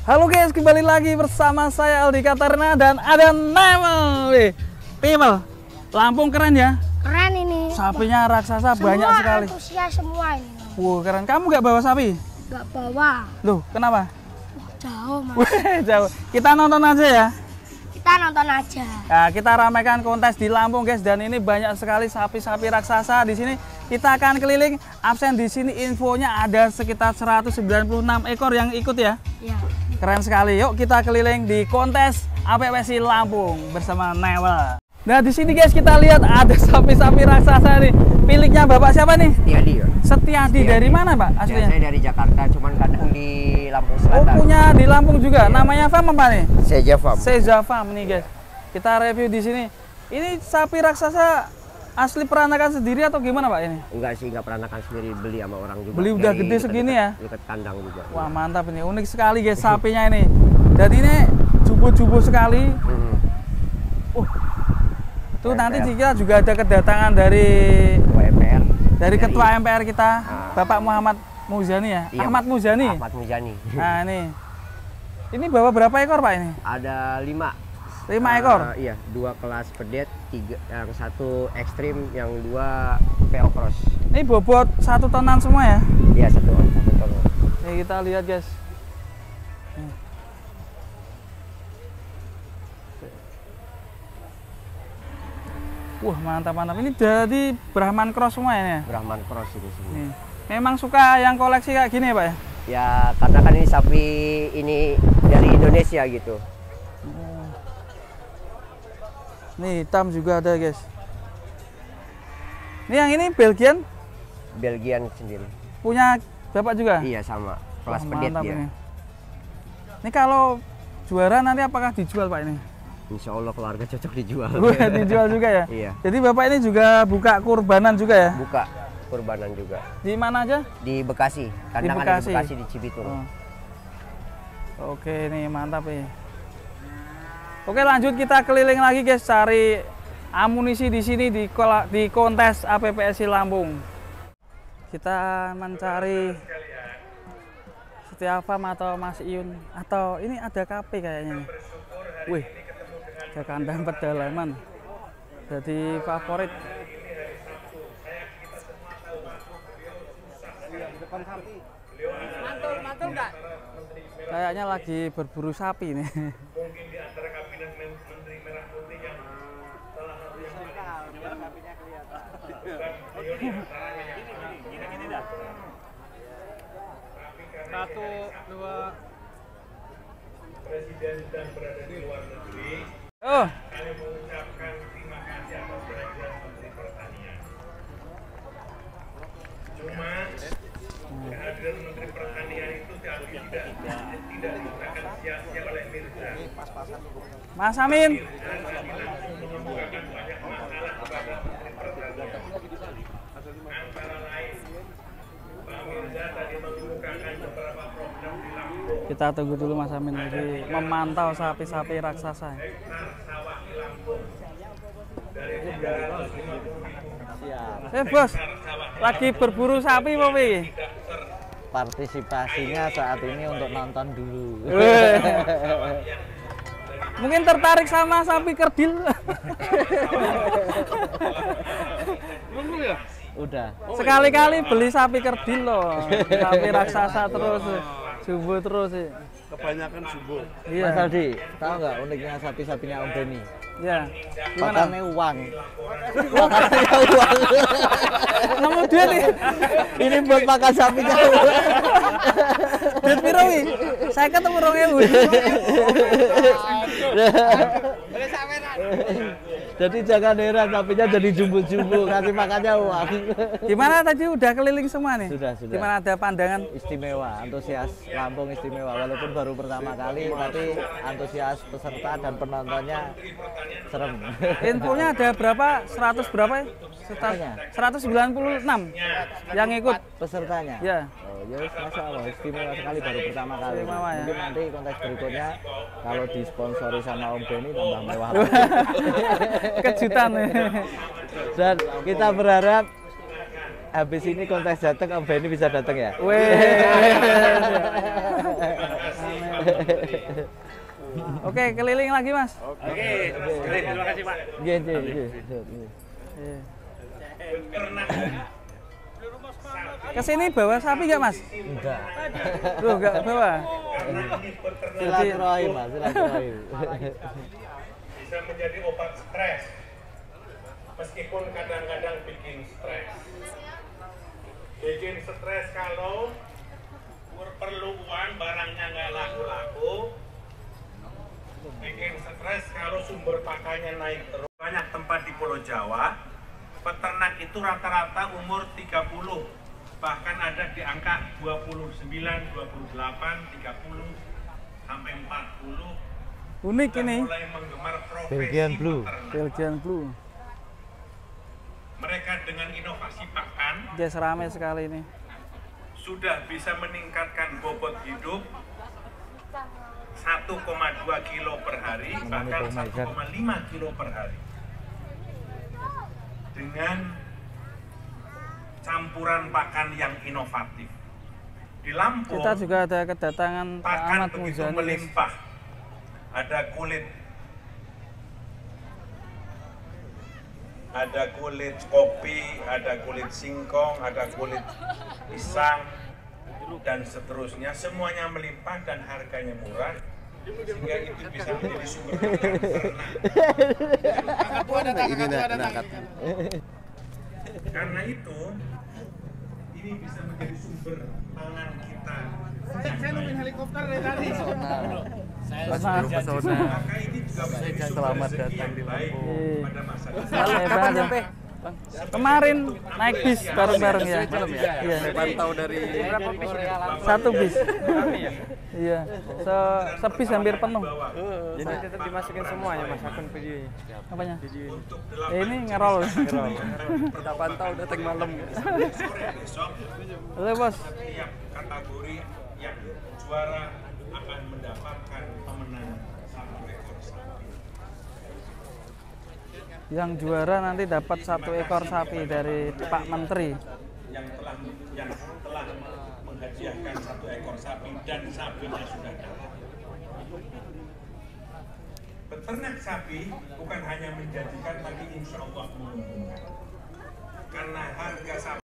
Halo guys, kembali lagi bersama saya Aldi Katarina dan ada Nemel. Timel, Lampung keren ya? Keren ini. Sapinya raksasa Semua banyak sekali. Antusias semua ini. Wow, keren. Kamu nggak bawa sapi? Nggak bawa. Loh, kenapa? Jauh mas. Wih, jauh. Kita nonton aja ya. Kita nonton aja. Nah, kita ramaikan kontes di Lampung guys, dan ini banyak sekali sapi-sapi raksasa di sini. Kita akan keliling. Absen di sini infonya ada sekitar 196 ekor yang ikut ya. Ya. Keren sekali. Yuk kita keliling di kontes APPSI Lampung bersama Newel. Nah di sini guys kita lihat ada sapi-sapi raksasa nih. Miliknya Bapak siapa nih? Setiadi ya. Setiadi. Dari mana Pak aslinya? Saya dari Jakarta, cuman kadang di Lampung Oh Selatan. punya di Lampung juga. Namanya farm apa nih? Seja Farm. Seja Farm nih guys. Kita review di sini. Ini sapi raksasa asli peranakan sendiri atau gimana Pak ini? Enggak sih, enggak peranakan sendiri, beli sama orang juga. Beli udah Dari gede segini ya? Dekat kandang juga. Wah mantap ini. Unik sekali guys sapinya ini. Dan ini jubo-jubo sekali. Tuh nanti kita juga ada kedatangan dari Ketua MPR. dari Ketua MPR kita, Bapak Muhammad Muzani ya? Iya, Ahmad Muzani. Ahmad Muzani. Nah ini bawa berapa ekor Pak ini? Ada 5. 5 ekor? Iya, 2 kelas pedet, 3 yang 1 ekstrim, yang 2 PO cross. Ini bobot 1 tonan semua ya? Iya, 1 ton. Nih kita lihat guys. Wah mantap-mantap. Ini dari Brahman Cross semua ini ya? Brahman cross ini semua. Nih. Memang suka yang koleksi kayak gini ya Pak ya? Ya, karena kan ini sapi ini dari Indonesia gitu. Nih hitam juga ada guys. Ini yang ini Belgian Belgian sendiri. punya Bapak juga? Iya, sama. Kelas Wah, pedet mantap dia. Ini kalau juara nanti apakah dijual Pak ini? Insya Allah keluarga cocok dijual. Wah, dijual juga ya? Iya. Jadi Bapak ini juga buka kurbanan juga ya? Buka kurbanan juga. Di mana aja? Di Bekasi. Kandangan Bekasi. di Bekasi di Cibitung. Oh. Oke nih mantap nih. Oke lanjut kita keliling lagi guys, cari amunisi di sini di kontes APPSI Lampung. Kita mencari Setia Farm atau Mas Iyun atau ini ada KP kayaknya nih. Wih, ada kandang pedalaman. Jadi favorit. Mantul nggak? Kayaknya lagi berburu sapi nih. Mungkin di antara kabinet menteri merah putih yang salah satu yang sapinya kelihatan. Gini dah. 1, 2. Presiden sedang berada di luar negeri. Oh, Kami mengucapkan terima kasih atas kehadiran Menteri Pertanian. Cuma kehadiran Menteri Pertanian itu tidak digunakan sia-sia oleh Mirza. Mas Amin. Menimbulkan banyak masalah kepada Menteri Pertanian. Antara lain, Pak Mirza tadi mengemukakan beberapa program di Lampung. Kita tunggu dulu Mas Amin lagi memantau sapi-sapi raksasa. Hektar sawah di Lampung dari 350.000 Bos, lagi berburu sapi apa pi? Partisipasinya saat ini untuk nonton dulu. Mungkin tertarik sama sapi kerdil. Udah. Sekali-kali beli sapi kerdil loh. Sapi raksasa terus, jumbo terus sih. Kebanyakan subuh. Mas Iya. Aldi, tahu nggak uniknya sapi-sapinya Om Benny? Ya. Gimana? Makannya uang. Makannya uang. Nemu duit nih. Ini buat makan sapinya. Duit piro wi? Saya ketemu 2.000. Jadi jangan heran sapinya jadi jumbo-jumbo, kasih makannya uang. Gimana tadi udah keliling semua nih? Sudah. Gimana ada pandangan? Istimewa, antusias Lampung istimewa. Walaupun baru pertama kali, tapi antusias peserta dan penontonnya serem. Infonya ada berapa? 100 berapa ya? Sekitar 196 yang ikut. Pesertanya? Ya. Oh, ya Masya Allah, istimewa sekali baru pertama kali. Istimewa ya. Mungkin nanti kontes berikutnya kalau disponsori sama Om Benny tambah mewah. Kejutan nih. Dan kita berharap habis ini kontes datang Om Benny bisa datang ya. Weh. Oke, keliling lagi Mas. Oke, terima kasih Pak. Nggih, nggih, nggih. Iya. Peternak Kesini bawa sapi nggak Mas? Enggak. Loh, nggak bawa. karena ini peternak Silaturahim, Mas, silaturahim. bisa menjadi obat stres. Meskipun kadang-kadang bikin stres. Bikin stres kalau perlu uang barangnya nggak laku-laku. Bikin stres kalau sumber pakannya naik terus. Banyak tempat di Pulau Jawa, peternak itu rata-rata umur 30, bahkan ada di angka 29, 28, 30, sampai 40. Unik Sudah ini. mulai menggemar profesi Belgian Blue. peternak. Belgian Blue. Mereka dengan inovasi pakan Guys, rame sekali ini. sudah bisa meningkatkan bobot hidup 1,2 kilo per hari, bahkan 1,5 kilo per hari. Dengan campuran pakan yang inovatif. Di Lampung, Kita juga ada kedatangan Pak pakan Ahmad begitu Muzani. melimpah. Ada kulit kopi, ada kulit singkong, ada kulit pisang, dan seterusnya. Semuanya melimpah dan harganya murah, sehingga itu bisa menjadi sumber ternak. Karena itu, ini bisa menjadi sumber pangan kita. Saya nungguin helikopter dari tadi. Maka ini juga menjadi sumber rezeki yang baik pada masa depan. Kapan nyampe? Kemarin naik bis bareng-bareng ya. Iya. Pantau dari Satu bis. Iya. Sebis hampir penuh. jadi tetap dimasukin semuanya Mas akun videonya. Apanya? Untuk Ini ngerol. Kita pantau datang malam. sore besok, Halo Bos. setiap kategori yang juara akan mendapatkan pemenang 1 ekor sapi. Yang juara nanti dapat 1 ekor sapi dari Pak Menteri. yang telah menghadiahkan 1 ekor sapi dan sapinya sudah datang. Peternak sapi bukan hanya menjadikan, tapi insya Allah menguntungkan. Karena harga sapi